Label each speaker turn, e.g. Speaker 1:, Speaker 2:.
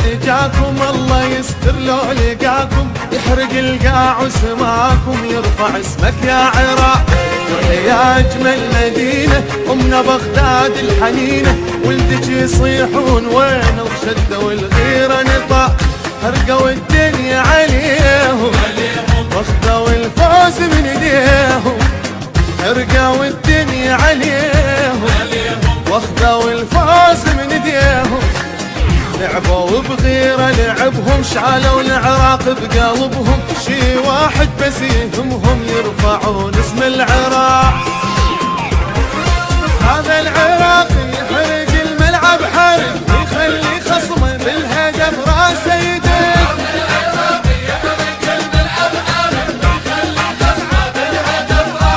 Speaker 1: اجاكم الله يستر لو لقاكم، يحرق القاع وسماكم يرفع اسمك يا عراق. يا اجمل مدينة امنا بغداد الحنينة، ولدك يصيحون وين الشدة والغيرة نطاق. هرقوا الدنيا عليهم واخذوا الفوز من ايديهم، هرقوا الدنيا عليهم واخذوا الفوز من ايديهم. لعبوا بغيرة لعبهم، شعلوا العراق بقلبهم، شي واحد بس يهمهم يرفعون اسم العراق. هذا العراق يحرق الملعب حرق،